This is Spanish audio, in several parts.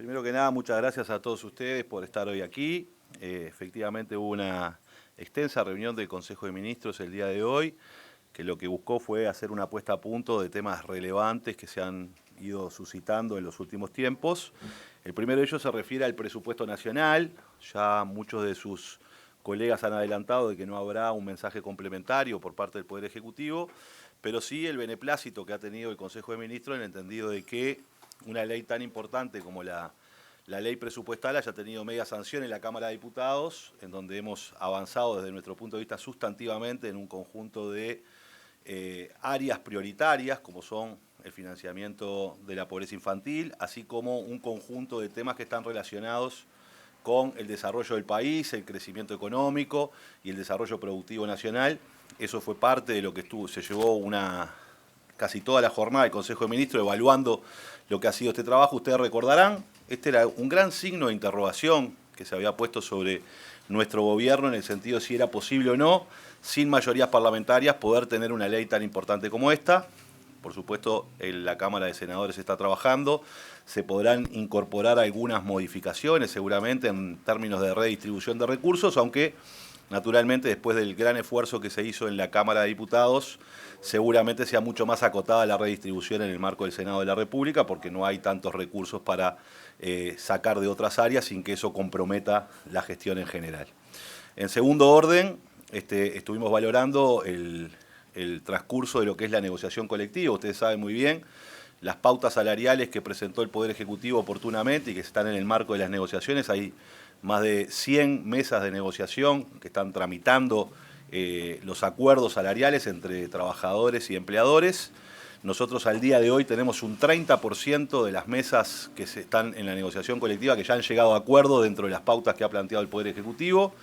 Primero que nada, muchas gracias a todos ustedes por estar hoy aquí. Efectivamente hubo una extensa reunión del Consejo de Ministros el día de hoy, que lo que buscó fue hacer una puesta a punto de temas relevantes que se han ido suscitando en los últimos tiempos. El primero de ellos se refiere al presupuesto nacional. Ya muchos de sus colegas han adelantado de que no habrá un mensaje complementario por parte del Poder Ejecutivo, pero sí el beneplácito que ha tenido el Consejo de Ministros en el entendido de que una ley tan importante como la ley presupuestal haya tenido media sanción en la Cámara de Diputados, en donde hemos avanzado desde nuestro punto de vista sustantivamente en un conjunto de áreas prioritarias, como son el financiamiento de la pobreza infantil, así como un conjunto de temas que están relacionados con el desarrollo del país, el crecimiento económico y el desarrollo productivo nacional. Eso fue parte de lo que se llevó casi toda la jornada del Consejo de Ministros evaluando lo que ha sido este trabajo. Ustedes recordarán, este era un gran signo de interrogación que se había puesto sobre nuestro gobierno en el sentido de si era posible o no, sin mayorías parlamentarias, poder tener una ley tan importante como esta. Por supuesto, en la Cámara de Senadores está trabajando, se podrán incorporar algunas modificaciones seguramente en términos de redistribución de recursos, aunque naturalmente después del gran esfuerzo que se hizo en la Cámara de Diputados, seguramente sea mucho más acotada la redistribución en el marco del Senado de la República, porque no hay tantos recursos para sacar de otras áreas sin que eso comprometa la gestión en general. En segundo orden, estuvimos valorando el transcurso de lo que es la negociación colectiva. Ustedes saben muy bien las pautas salariales que presentó el Poder Ejecutivo oportunamente y que están en el marco de las negociaciones. Hay más de 100 mesas de negociación que están tramitando los acuerdos salariales entre trabajadores y empleadores. Nosotros al día de hoy tenemos un 30% de las mesas que están en la negociación colectiva que ya han llegado a acuerdo dentro de las pautas que ha planteado el Poder Ejecutivo.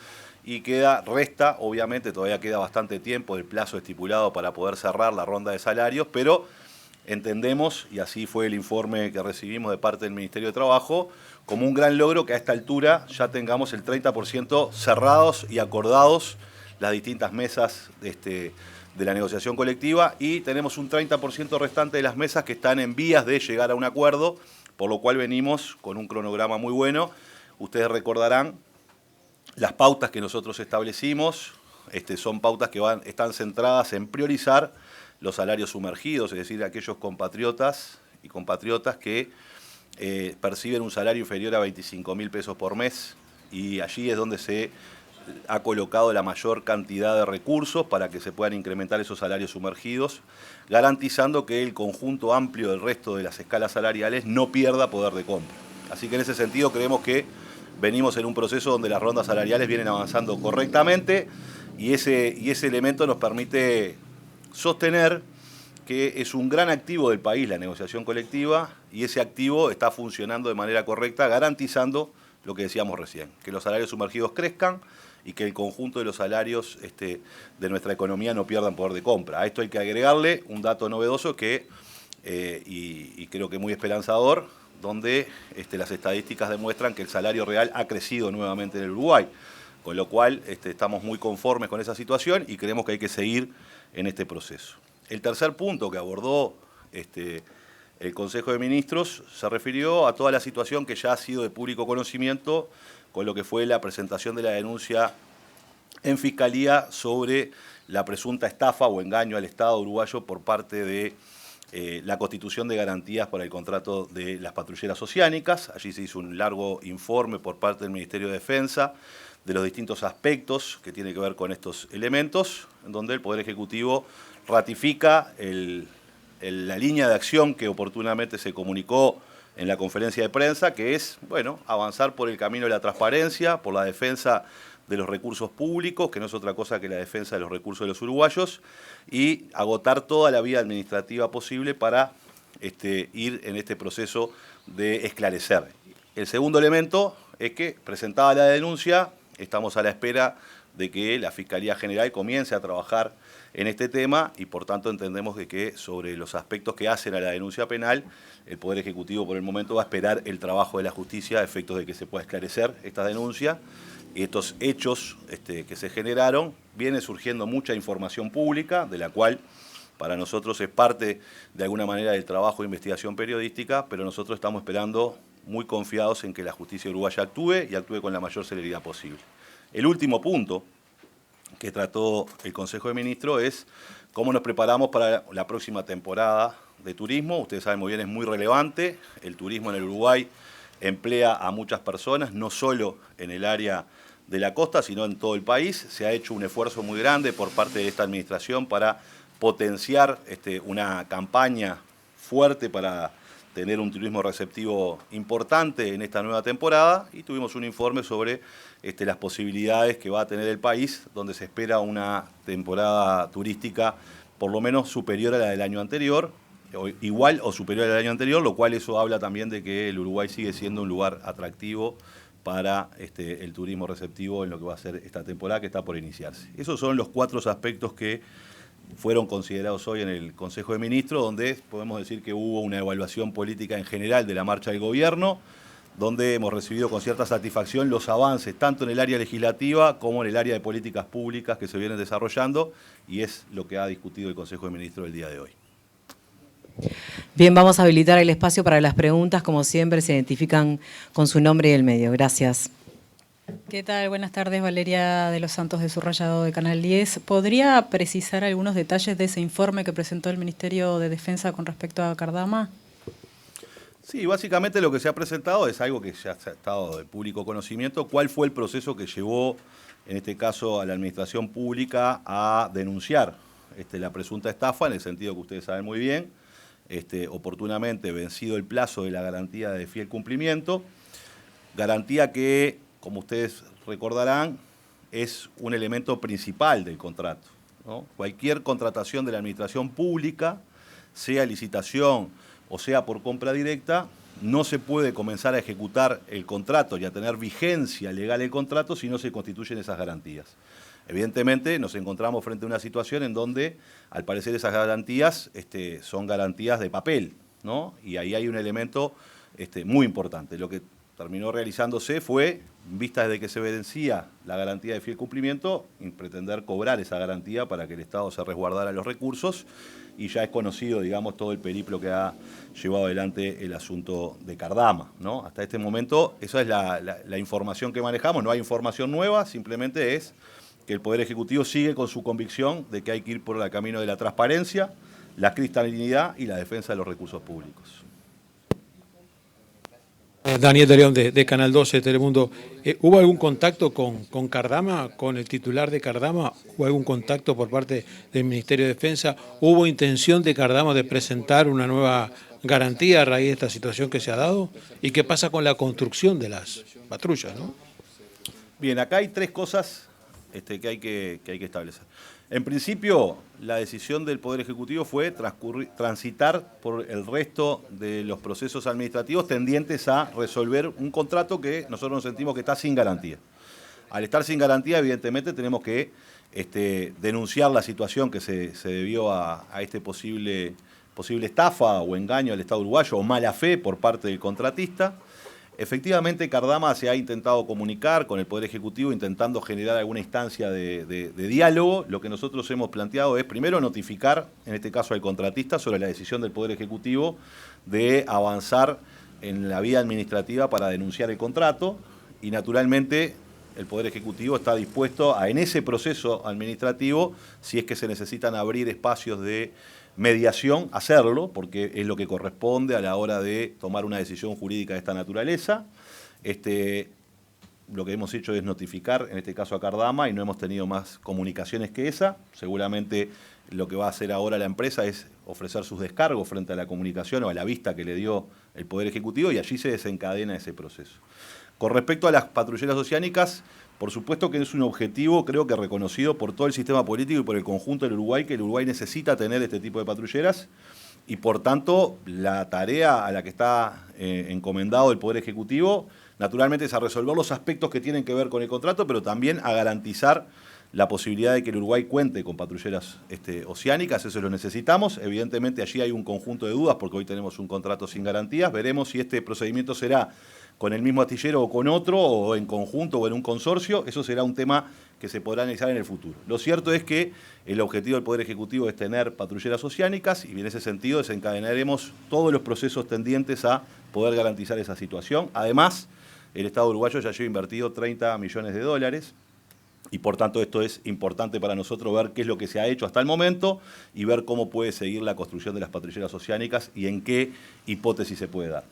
Y resta, obviamente, todavía queda bastante tiempo del plazo estipulado para poder cerrar la ronda de salarios, pero entendemos, y así fue el informe que recibimos de parte del Ministerio de Trabajo, como un gran logro que a esta altura ya tengamos el 30% cerrados y acordados las distintas mesas de la negociación colectiva, y tenemos un 30% restante de las mesas que están en vías de llegar a un acuerdo, por lo cual venimos con un cronograma muy bueno. Ustedes recordarán las pautas que nosotros establecimos, son pautas que están centradas en priorizar los salarios sumergidos, es decir, aquellos compatriotas y compatriotas que perciben un salario inferior a 25.000 pesos por mes, y allí es donde se ha colocado la mayor cantidad de recursos para que se puedan incrementar esos salarios sumergidos, garantizando que el conjunto amplio del resto de las escalas salariales no pierda poder de compra. Así que en ese sentido creemos que venimos en un proceso donde las rondas salariales vienen avanzando correctamente, y ese elemento nos permite sostener que es un gran activo del país la negociación colectiva, y ese activo está funcionando de manera correcta, garantizando lo que decíamos recién, que los salarios sumergidos crezcan y que el conjunto de los salarios de nuestra economía no pierdan poder de compra. A esto hay que agregarle un dato novedoso y creo que muy esperanzador, donde las estadísticas demuestran que el salario real ha crecido nuevamente en el Uruguay, con lo cual estamos muy conformes con esa situación y creemos que hay que seguir en este proceso. El tercer punto que abordó el Consejo de Ministros se refirió a toda la situación que ya ha sido de público conocimiento con lo que fue la presentación de la denuncia en Fiscalía sobre la presunta estafa o engaño al Estado uruguayo por parte de la constitución de garantías para el contrato de las patrulleras oceánicas. Allí se hizo un largo informe por parte del Ministerio de Defensa de los distintos aspectos que tienen que ver con estos elementos, en donde el Poder Ejecutivo ratifica la línea de acción que oportunamente se comunicó en la conferencia de prensa, que es, bueno, avanzar por el camino de la transparencia, por la defensa de los recursos públicos, que no es otra cosa que la defensa de los recursos de los uruguayos, y agotar toda la vía administrativa posible para ir en este proceso de esclarecer. El segundo elemento es que, presentada la denuncia, estamos a la espera de que la Fiscalía General comience a trabajar en este tema, y por tanto entendemos que sobre los aspectos que hacen a la denuncia penal, el Poder Ejecutivo por el momento va a esperar el trabajo de la justicia a efectos de que se pueda esclarecer esta denuncia. Y estos hechos que se generaron, viene surgiendo mucha información pública, de la cual para nosotros es parte de alguna manera del trabajo de investigación periodística, pero nosotros estamos esperando muy confiados en que la justicia uruguaya actúe y actúe con la mayor celeridad posible. El último punto que trató el Consejo de Ministros es cómo nos preparamos para la próxima temporada de turismo. Ustedes saben muy bien, es muy relevante. El turismo en el Uruguay emplea a muchas personas, no solo en el área de la costa, sino en todo el país. Se ha hecho un esfuerzo muy grande por parte de esta administración para potenciar una campaña fuerte para tener un turismo receptivo importante en esta nueva temporada, y tuvimos un informe sobre las posibilidades que va a tener el país, donde se espera una temporada turística por lo menos superior a la del año anterior, igual o superior al año anterior, lo cual eso habla también de que el Uruguay sigue siendo un lugar atractivo para el turismo receptivo en lo que va a ser esta temporada que está por iniciarse. Esos son los 4 aspectos que fueron considerados hoy en el Consejo de Ministros, donde podemos decir que hubo una evaluación política en general de la marcha del gobierno, donde hemos recibido con cierta satisfacción los avances tanto en el área legislativa como en el área de políticas públicas que se vienen desarrollando, y es lo que ha discutido el Consejo de Ministros el día de hoy. Bien, vamos a habilitar el espacio para las preguntas. Como siempre, se identifican con su nombre y el medio. Gracias. ¿Qué tal? Buenas tardes, Valeria de los Santos de Subrayado de Canal 10. ¿Podría precisar algunos detalles de ese informe que presentó el Ministerio de Defensa con respecto a Cardama? Sí, básicamente lo que se ha presentado es algo que ya ha estado de público conocimiento. ¿Cuál fue el proceso que llevó, en este caso, a la administración pública a denunciar la presunta estafa, en el sentido que ustedes saben muy bien, oportunamente vencido el plazo de la garantía de fiel cumplimiento, garantía que, como ustedes recordarán, es un elemento principal del contrato, ¿no? Cualquier contratación de la administración pública, sea licitación o sea por compra directa, no se puede comenzar a ejecutar el contrato y a tener vigencia legal el contrato si no se constituyen esas garantías. Evidentemente nos encontramos frente a una situación en donde, al parecer, esas garantías son garantías de papel, ¿no? Y ahí hay un elemento muy importante. Lo que terminó realizándose fue, en vista de que se vencía la garantía de fiel cumplimiento, pretender cobrar esa garantía para que el Estado se resguardara los recursos, y ya es conocido, digamos, todo el periplo que ha llevado adelante el asunto de Cardama, ¿no? Hasta este momento, esa es la información que manejamos. No hay información nueva, simplemente es que el Poder Ejecutivo sigue con su convicción de que hay que ir por el camino de la transparencia, la cristalinidad y la defensa de los recursos públicos. Daniel de León, de Canal 12, Telemundo. ¿Hubo algún contacto con Cardama, con el titular de Cardama? ¿Hubo algún contacto por parte del Ministerio de Defensa? ¿Hubo intención de Cardama de presentar una nueva garantía a raíz de esta situación que se ha dado? ¿Y qué pasa con la construcción de las patrullas, no? Bien, acá hay 3 cosas que hay que establecer. En principio, la decisión del Poder Ejecutivo fue transitar por el resto de los procesos administrativos tendientes a resolver un contrato que nosotros nos sentimos que está sin garantía. Al estar sin garantía, evidentemente, tenemos que denunciar la situación que se debió a este posible estafa o engaño al Estado uruguayo o mala fe por parte del contratista. Efectivamente, Cardama se ha intentado comunicar con el Poder Ejecutivo, intentando generar alguna instancia de diálogo. Lo que nosotros hemos planteado es, primero, notificar, en este caso al contratista, sobre la decisión del Poder Ejecutivo de avanzar en la vía administrativa para denunciar el contrato, y naturalmente el Poder Ejecutivo está dispuesto a, en ese proceso administrativo, si es que se necesitan abrir espacios de mediación, hacerlo, porque es lo que corresponde a la hora de tomar una decisión jurídica de esta naturaleza. Lo que hemos hecho es notificar, en este caso a Cardama, y no hemos tenido más comunicaciones que esa. Seguramente lo que va a hacer ahora la empresa es ofrecer sus descargos frente a la comunicación o a la vista que le dio el Poder Ejecutivo, y allí se desencadena ese proceso. Con respecto a las patrulleras oceánicas, por supuesto que es un objetivo, creo que reconocido por todo el sistema político y por el conjunto del Uruguay, que el Uruguay necesita tener este tipo de patrulleras, y por tanto la tarea a la que está encomendado el Poder Ejecutivo, naturalmente, es a resolver los aspectos que tienen que ver con el contrato, pero también a garantizar la posibilidad de que el Uruguay cuente con patrulleras oceánicas. Eso lo necesitamos. Evidentemente allí hay un conjunto de dudas porque hoy tenemos un contrato sin garantías. Veremos si este procedimiento será con el mismo astillero o con otro, o en conjunto o en un consorcio, eso será un tema que se podrá analizar en el futuro. Lo cierto es que el objetivo del Poder Ejecutivo es tener patrulleras oceánicas y en ese sentido desencadenaremos todos los procesos tendientes a poder garantizar esa situación. Además, el Estado uruguayo ya lleva invertido 30 millones de dólares y por tanto esto es importante para nosotros ver qué es lo que se ha hecho hasta el momento y ver cómo puede seguir la construcción de las patrulleras oceánicas y en qué hipótesis se puede dar.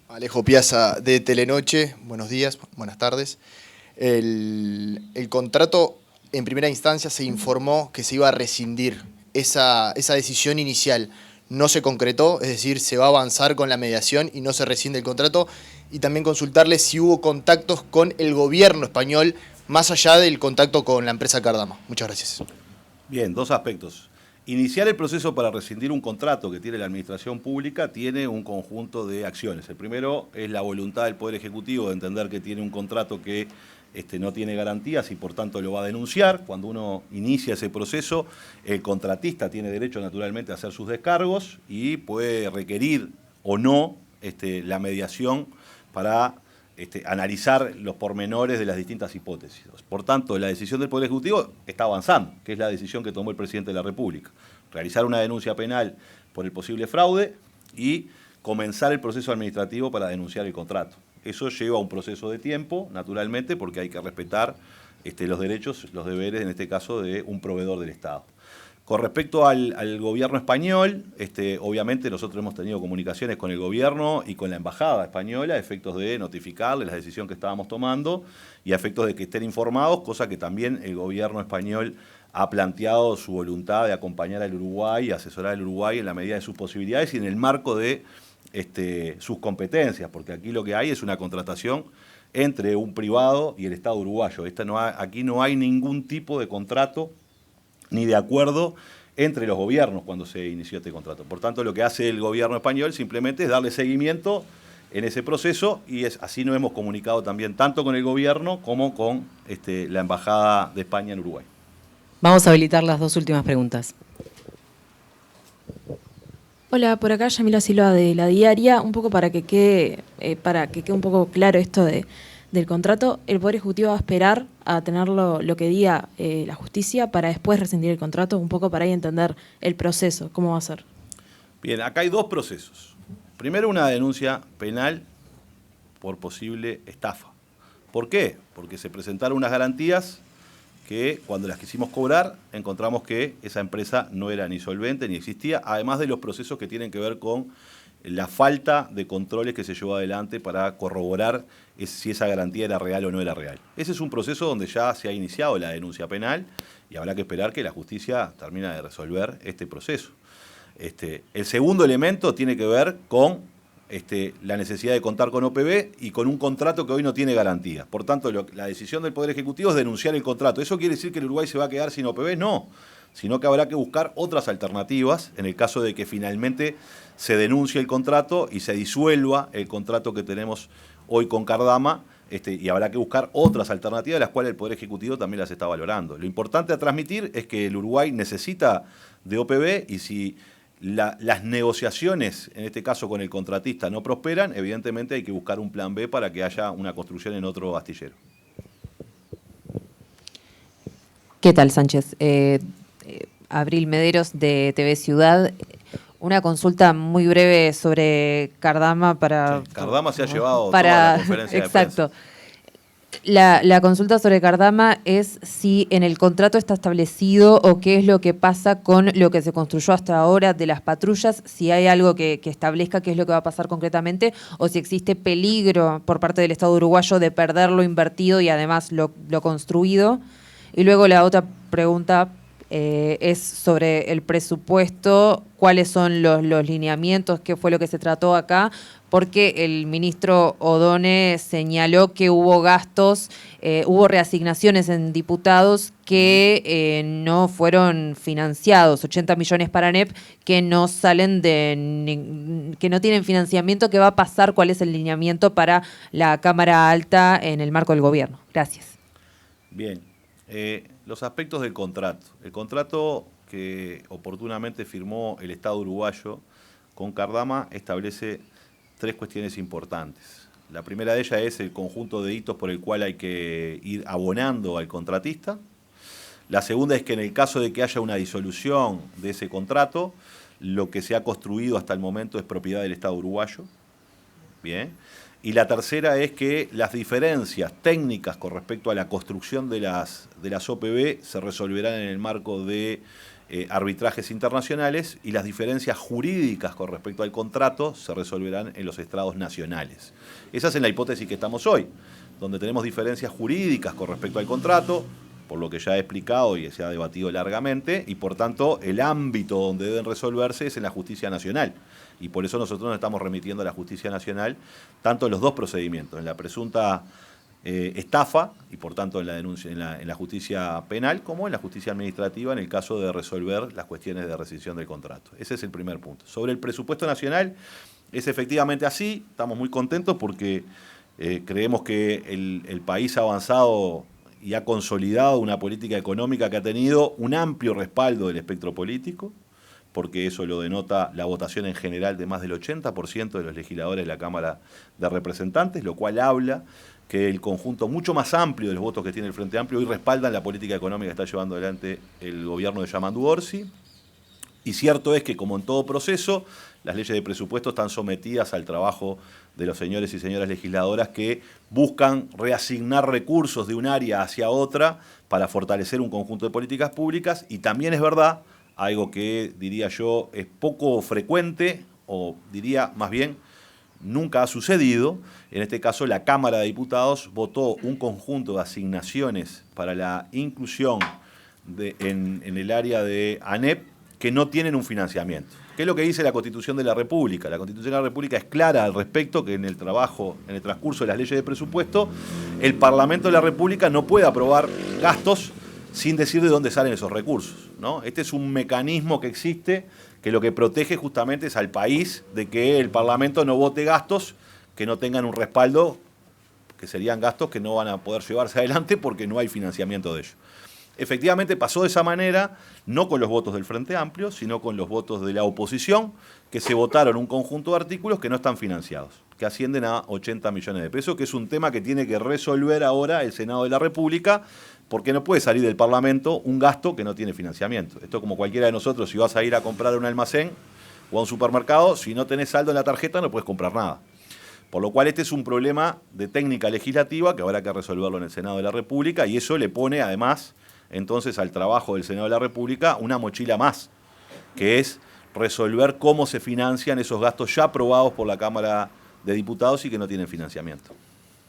Alejo Piazza de Telenoche, buenos días, buenas tardes. El contrato, en primera instancia, se informó que se iba a rescindir. Esa decisión inicial no se concretó, es decir, se va a avanzar con la mediación y no se rescinde el contrato. Y también consultarle si hubo contactos con el gobierno español, más allá del contacto con la empresa Cardama. Muchas gracias. Bien, dos aspectos. Iniciar el proceso para rescindir un contrato que tiene la administración pública tiene un conjunto de acciones. El primero es la voluntad del Poder Ejecutivo de entender que tiene un contrato que no tiene garantías y por tanto lo va a denunciar. Cuando uno inicia ese proceso, el contratista tiene derecho naturalmente a hacer sus descargos y puede requerir o no la mediación para analizar los pormenores de las distintas hipótesis. Por tanto, la decisión del Poder Ejecutivo está avanzando, que es la decisión que tomó el presidente de la República. Realizar una denuncia penal por el posible fraude y comenzar el proceso administrativo para denunciar el contrato. Eso lleva un proceso de tiempo, naturalmente, porque hay que respetar los derechos, los deberes, en este caso, de un proveedor del Estado. Con respecto al gobierno español, obviamente nosotros hemos tenido comunicaciones con el gobierno y con la embajada española a efectos de notificarles la decisión que estábamos tomando y a efectos de que estén informados, cosa que también el gobierno español ha planteado su voluntad de acompañar al Uruguay y asesorar al Uruguay en la medida de sus posibilidades y en el marco de sus competencias, porque aquí lo que hay es una contratación entre un privado y el Estado uruguayo. Aquí no hay ningún tipo de contrato ni de acuerdo entre los gobiernos cuando se inició este contrato. Por tanto, lo que hace el gobierno español simplemente es darle seguimiento en ese proceso y así nos hemos comunicado también tanto con el gobierno como con la Embajada de España en Uruguay. Vamos a habilitar las dos últimas preguntas. Hola, por acá Yamila Silva de La Diaria, un poco para que quede un poco claro esto del contrato. ¿El Poder Ejecutivo va a esperar a tener lo que diga la justicia para después rescindir el contrato? Un poco para ahí entender el proceso, ¿cómo va a ser? Bien, acá hay dos procesos. Primero, una denuncia penal por posible estafa. ¿Por qué? Porque se presentaron unas garantías que cuando las quisimos cobrar encontramos que esa empresa no era ni solvente ni existía, además de los procesos que tienen que ver con la falta de controles que se llevó adelante para corroborar si esa garantía era real o no era real. Ese es un proceso donde ya se ha iniciado la denuncia penal y habrá que esperar que la justicia termine de resolver este proceso. El segundo elemento tiene que ver con la necesidad de contar con OPB y con un contrato que hoy no tiene garantía. Por tanto, la decisión del Poder Ejecutivo es denunciar el contrato. ¿Eso quiere decir que el Uruguay se va a quedar sin OPB? No, sino que habrá que buscar otras alternativas en el caso de que finalmente se denuncie el contrato y se disuelva el contrato que tenemos hoy con Cardama, y habrá que buscar otras alternativas, las cuales el Poder Ejecutivo también las está valorando. Lo importante a transmitir es que el Uruguay necesita de OPB y si las negociaciones, en este caso con el contratista, no prosperan, evidentemente hay que buscar un plan B para que haya una construcción en otro astillero. ¿Qué tal, Sánchez? Abril Mederos de TV Ciudad. Una consulta muy breve sobre Cardama para... Sí, Cardama se ha llevado toda la conferencia de prensa. Exacto. La consulta sobre Cardama es si en el contrato está establecido o qué es lo que pasa con lo que se construyó hasta ahora de las patrullas, si hay algo que establezca qué es lo que va a pasar concretamente o si existe peligro por parte del Estado uruguayo de perder lo invertido y además lo construido. Y luego la otra pregunta es sobre el presupuesto, cuáles son los lineamientos, qué fue lo que se trató acá, porque el ministro Odone señaló que hubo gastos, hubo reasignaciones en diputados que no fueron financiados, 80 millones para NEP que no salen que no tienen financiamiento. ¿Qué va a pasar? ¿Cuál es el lineamiento para la Cámara Alta en el marco del gobierno? Gracias. Bien. Los aspectos del contrato. El contrato que oportunamente firmó el Estado uruguayo con Cardama establece tres cuestiones importantes. La primera de ellas es el conjunto de hitos por el cual hay que ir abonando al contratista. La segunda es que en el caso de que haya una disolución de ese contrato, lo que se ha construido hasta el momento es propiedad del Estado uruguayo. Bien. Y la tercera es que las diferencias técnicas con respecto a la construcción de las OPB se resolverán en el marco de arbitrajes internacionales y las diferencias jurídicas con respecto al contrato se resolverán en los estrados nacionales. Esa es en la hipótesis que estamos hoy, donde tenemos diferencias jurídicas con respecto al contrato, por lo que ya he explicado y se ha debatido largamente, y por tanto el ámbito donde deben resolverse es en la justicia nacional. Y por eso nosotros nos estamos remitiendo a la justicia nacional, tanto en los dos procedimientos, en la presunta estafa, y por tanto en la denuncia, en la justicia penal, como en la justicia administrativa, en el caso de resolver las cuestiones de rescisión del contrato. Ese es el primer punto. Sobre el presupuesto nacional, es efectivamente así, estamos muy contentos porque creemos que el país ha avanzado y ha consolidado una política económica que ha tenido un amplio respaldo del espectro político, porque eso lo denota la votación en general de más del 80% de los legisladores de la Cámara de Representantes, lo cual habla que el conjunto mucho más amplio de los votos que tiene el Frente Amplio hoy respaldan la política económica que está llevando adelante el gobierno de Yamandu Orsi. Y cierto es que, como en todo proceso, las leyes de presupuesto están sometidas al trabajo de los señores y señoras legisladoras que buscan reasignar recursos de un área hacia otra para fortalecer un conjunto de políticas públicas. Y también es verdad, algo que diría yo es poco frecuente, o diría más bien nunca ha sucedido. En este caso, la Cámara de Diputados votó un conjunto de asignaciones para la inclusión en el área de ANEP que no tienen un financiamiento. ¿Qué es lo que dice la Constitución de la República? La Constitución de la República es clara al respecto, que en el transcurso de las leyes de presupuesto, el Parlamento de la República no puede aprobar gastos sin decir de dónde salen esos recursos, ¿no? Este es un mecanismo que existe, que lo que protege justamente es al país de que el Parlamento no vote gastos que no tengan un respaldo, que serían gastos que no van a poder llevarse adelante porque no hay financiamiento de ellos. Efectivamente pasó de esa manera, no con los votos del Frente Amplio, sino con los votos de la oposición, que se votaron un conjunto de artículos que no están financiados, que ascienden a 80 millones de pesos, que es un tema que tiene que resolver ahora el Senado de la República, porque no puede salir del Parlamento un gasto que no tiene financiamiento. Esto como cualquiera de nosotros, si vas a ir a comprar a un almacén o a un supermercado, si no tenés saldo en la tarjeta no puedes comprar nada. Por lo cual este es un problema de técnica legislativa que habrá que resolverlo en el Senado de la República, y eso le pone además entonces al trabajo del Senado de la República una mochila más, que es resolver cómo se financian esos gastos ya aprobados por la Cámara de Diputados y que no tienen financiamiento.